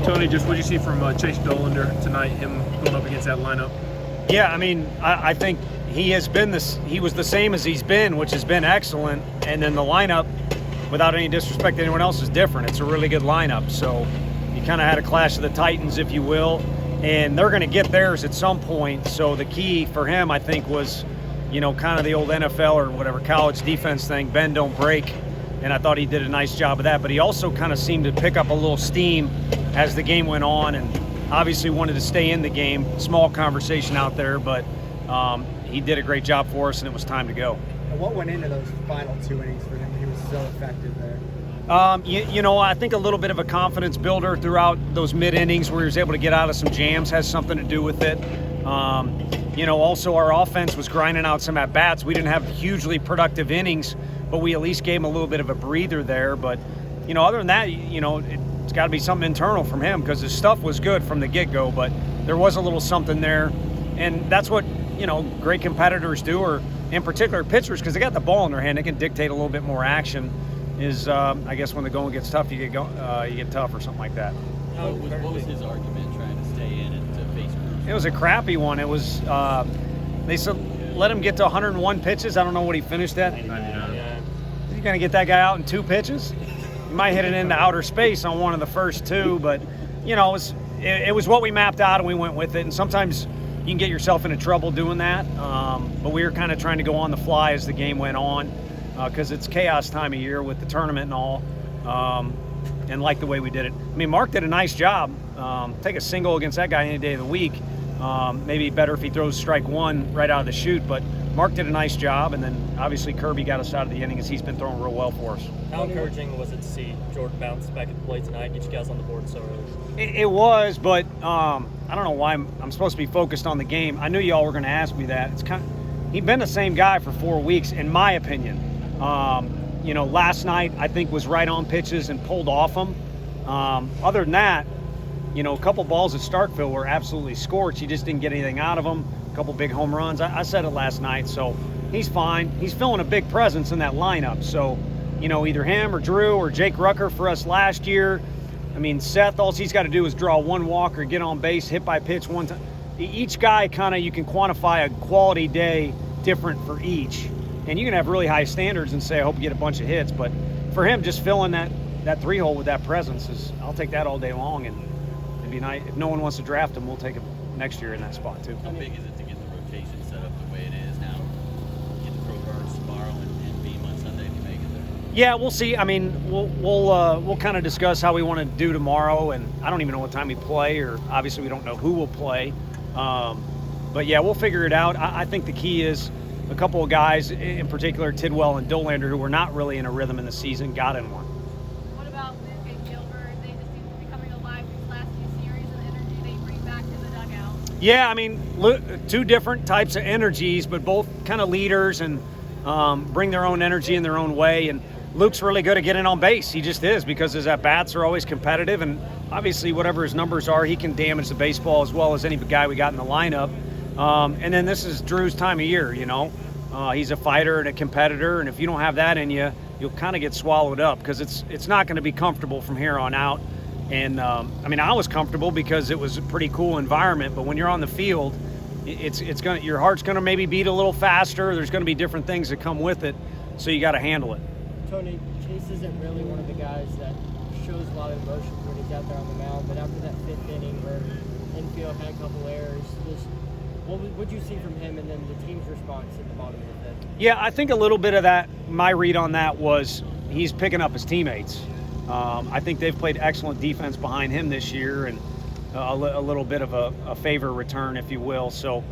Tony, just what did you see from Chase Dolander tonight, him going up against that lineup? Yeah, I mean, I think he has been this. He was the same as he's been, which has been excellent. And then the lineup, without any disrespect to anyone else, is different. It's a really good lineup. So you kind of had a clash of the Titans, if you will, and they're going to get theirs at some point. So the key for him, I think, was, kind of the old NFL or whatever college defense thing, bend don't break. And I thought he did a nice job of that. But he also kind of seemed to pick up a little steam as the game went on, and obviously wanted to stay in the game. Small conversation out there, but he did a great job for us, and it was time to go. And what went into those final 2 innings for him? He was so effective there. I think a little bit of a confidence builder throughout those mid-innings where he was able to get out of some jams has something to do with it. Also our offense was grinding out some at-bats. We didn't have hugely productive innings, but we at least gave him a little bit of a breather there. But, other than that, it's got to be something internal from him because his stuff was good from the get-go, but there was a little something there. And that's what, great competitors do, or in particular pitchers, because they got the ball in their hand. They can dictate a little bit more action. I guess when the going gets tough, you get tough or something like that. What was his argument trying to stay in and to face Cruz? It was a crappy one. It was they said let him get to 101 pitches. I don't know what he finished at. 99. You're going to get that guy out in 2 pitches? You might hit it into outer space on one of the first 2, but it was what we mapped out and we went with it. And sometimes you can get yourself into trouble doing that. But we were kind of trying to go on the fly as the game went on because it's chaos time of year with the tournament and all. And like the way we did it. I mean, Mark did a nice job. Take a single against that guy any day of the week. Maybe better if he throws strike 1 right out of the chute, but Mark did a nice job, and then obviously Kirby got us out of the inning as he's been throwing real well for us. How encouraging was it to see Jordan bounce back at the plate tonight, get you guys on the board so early? It was, but I don't know why I'm supposed to be focused on the game. I knew y'all were going to ask me that. He's been the same guy for 4 weeks, in my opinion. Last night I think was right on pitches and pulled off them. Other than that, a couple balls at Starkville were absolutely scorched. He just didn't get anything out of them. A couple big home runs. I said it last night, so he's fine. He's filling a big presence in that lineup. So, either him or Drew or Jake Rucker for us last year. I mean, Seth, all he's got to do is draw 1 walk or get on base, hit by pitch 1 time. Each guy you can quantify a quality day different for each. And you can have really high standards and say, I hope you get a bunch of hits. But for him, just filling that 3-hole with that presence I'll take that all day long. And it'd be nice. If no one wants to draft him, we'll take him next year in that spot too. How big is it to get the rotation set up the way it is now? Get the Pro Birds tomorrow and Beam on Sunday if you make it there. Yeah, we'll see. I mean, we'll kind of discuss how we want to do tomorrow, and I don't even know what time we play, or obviously we don't know who will play. But yeah, we'll figure it out. I think the key is a couple of guys, in particular Tidwell and Dolander, who were not really in a rhythm in the season, got in one. What about Luke and Gilbert? They just seem to be coming alive these last few series, and the energy they bring back to the dugout. Yeah, I mean, 2 different types of energies, but both kind of leaders and bring their own energy in their own way. And Luke's really good at getting on base. He just is, because his at-bats are always competitive, and obviously whatever his numbers are, he can damage the baseball as well as any guy we got in the lineup. And then this is Drew's time of year, He's a fighter and a competitor, and if you don't have that in you, you'll kind of get swallowed up because it's not going to be comfortable from here on out. And I was comfortable because it was a pretty cool environment, but when you're on the field, your heart's going to maybe beat a little faster. There's going to be different things that come with it, so you got to handle it. Tony, Chase isn't really one of the guys that shows a lot of emotion when he's out there on the mound, but after that 5th inning where infield had a couple errors, what would you see from him and then the team's response at the bottom of the 5th? Yeah, I think a little bit of that, my read on that was he's picking up his teammates. I think they've played excellent defense behind him this year, and a little bit of a favor return, if you will. So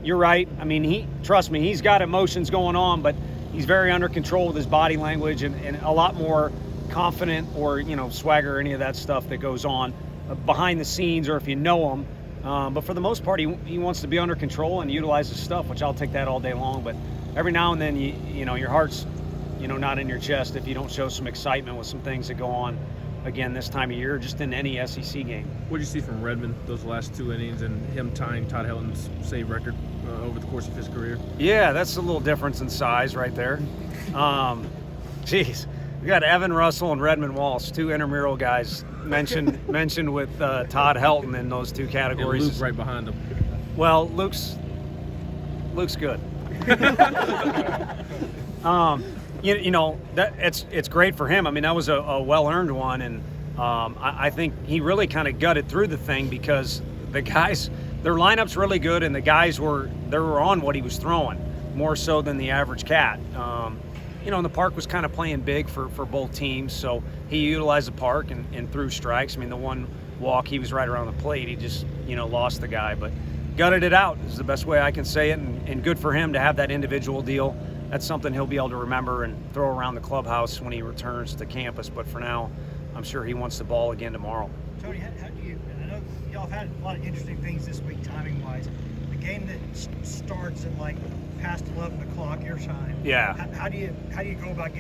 you're right. I mean, trust me, he's got emotions going on, but he's very under control with his body language and a lot more confident or, swagger or any of that stuff that goes on behind the scenes or if you know him. But for the most part, he wants to be under control and utilize his stuff, which I'll take that all day long. But every now and then, your heart's, not in your chest if you don't show some excitement with some things that go on, again, this time of year, just in any SEC game. What did you see from Redmond those last 2 innings and him tying Todd Helton's save record over the course of his career? Yeah, that's a little difference in size right there. Geez. We got Evan Russell and Redmond Walsh, two intramural guys mentioned with Todd Helton in those two And categories. Luke right behind him. Well, Luke's good. You know that it's great for him. I mean, that was a well-earned one, and I think he really kind of gutted through the thing because the guys, their lineup's really good, and the guys were on what he was throwing more so than the average cat. You know, and the park was kind of playing big for both teams, so he utilized the park and threw strikes. I mean, the one walk, he was right around the plate. He just, you know, lost the guy, but gutted it out is the best way I can say it, and good for him to have that individual deal. That's something he'll be able to remember and throw around the clubhouse when he returns to campus. But for now, I'm sure he wants the ball again tomorrow. Tony, how do you, and I know y'all have had a lot of interesting things this week timing-wise. The game that starts at like past 11 o'clock your time. Yeah. How do you go about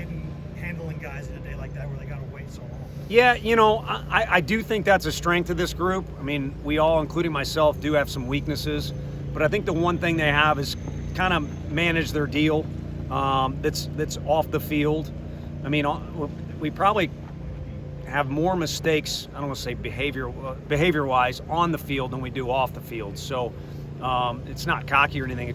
handling guys in a day like that where they got to wait so long? Yeah, you know, I do think that's a strength of this group. I mean, we all, including myself, do have some weaknesses, but I think the one thing they have is kind of manage their deal that's off the field. I mean, we probably have more mistakes, I don't want to say behavior-wise, on the field than we do off the field. So it's not cocky or anything.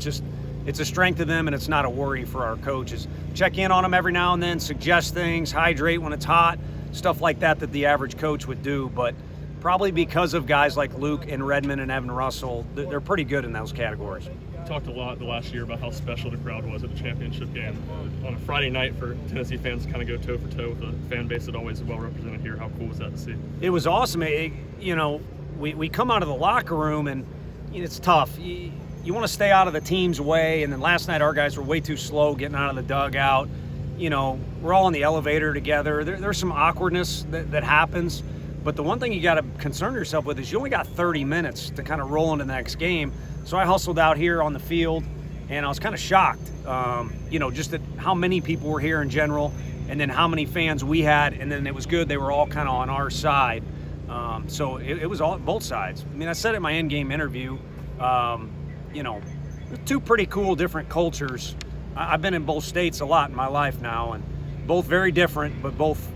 It's a strength of them, and it's not a worry for our coaches. Check in on them every now and then, suggest things, hydrate when it's hot, stuff like that the average coach would do. But probably because of guys like Luke and Redmond and Evan Russell, they're pretty good in those categories. Talked a lot the last year about how special the crowd was at the championship game. On a Friday night for Tennessee fans to kind of go toe for toe with a fan base that always is well represented here. How cool was that to see? It was awesome. You know, we come out of the locker room and it's tough. You want to stay out of the team's way, and then last night our guys were way too slow getting out of the dugout. You know, we're all in the elevator together. There's some awkwardness that happens, but the one thing you got to concern yourself with is you only got 30 minutes to kind of roll into the next game. So I hustled out here on the field, and I was kind of shocked, you know, just at how many people were here in general, and then how many fans we had, and then it was good. They were all kind of on our side. So it was all both sides. I mean, I said it in my in-game interview, you know, two pretty cool different cultures. I've been in both states a lot in my life now, and both very different, but both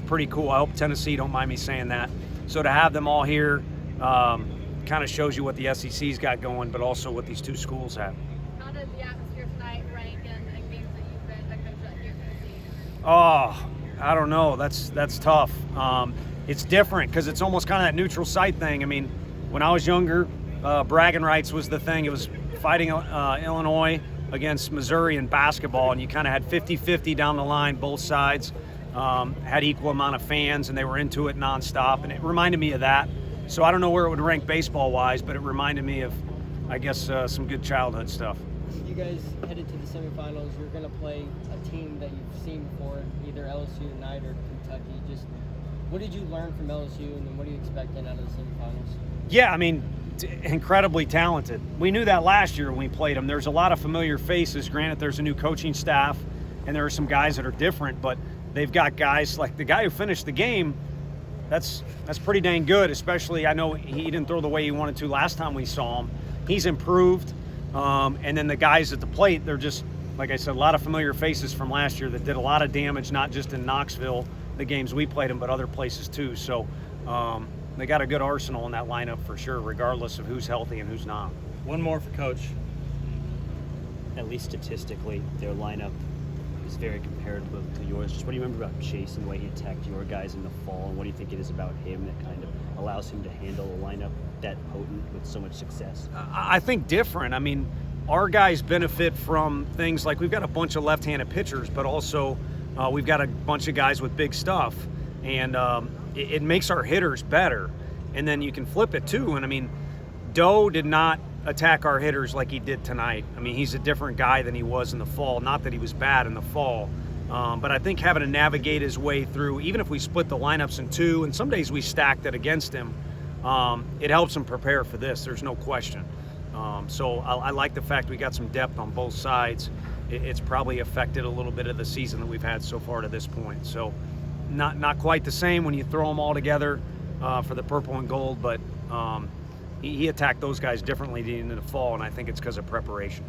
pretty cool. I hope Tennessee don't mind me saying that. So to have them all here kind of shows you what the SEC's got going, but also what these two schools have. How did the atmosphere tonight rank in games that you've been a coach at here at Tennessee? Oh, I don't know. That's tough. It's different because it's almost kind of that neutral site thing. I mean, when I was younger, bragging rights was the thing. It was fighting Illinois against Missouri in basketball, and you kind of had 50-50 down the line, both sides had equal amount of fans, and they were into it nonstop, and it reminded me of that. So I don't know where it would rank baseball-wise, but it reminded me of, I guess, some good childhood stuff. You guys headed to the semifinals. You're going to play a team that you've seen before, either LSU tonight or Kentucky. Just what did you learn from LSU, and then what are you expecting out of the semifinals? Yeah, I mean, incredibly talented. We knew that last year when we played them. There's a lot of familiar faces. Granted, there's a new coaching staff, and there are some guys that are different, but they've got guys like the guy who finished the game. That's pretty dang good, especially I know he didn't throw the way he wanted to last time we saw him. He's improved. And then the guys at the plate, they're just, like I said, a lot of familiar faces from last year that did a lot of damage, not just in Knoxville, the games we played them, but other places too. So they got a good arsenal in that lineup for sure, regardless of who's healthy and who's not. One more for Coach. At least statistically, their lineup is very comparable to yours. Just what do you remember about Chase and the way he attacked your guys in the fall, and what do you think it is about him that kind of allows him to handle a lineup that potent with so much success? I think different. I mean, our guys benefit from things like we've got a bunch of left-handed pitchers, but also we've got a bunch of guys with big stuff, and it makes our hitters better. And then you can flip it too. And I mean, Doe did not attack our hitters like he did tonight. I mean, he's a different guy than he was in the fall. Not that he was bad in the fall, but I think having to navigate his way through, even if we split the lineups in two, and some days we stacked it against him, it helps him prepare for this. There's no question. So I like the fact we got some depth on both sides. It's probably affected a little bit of the season that we've had so far to this point. So not quite the same when you throw them all together for the purple and gold, but he attacked those guys differently in the fall, and I think it's because of preparation.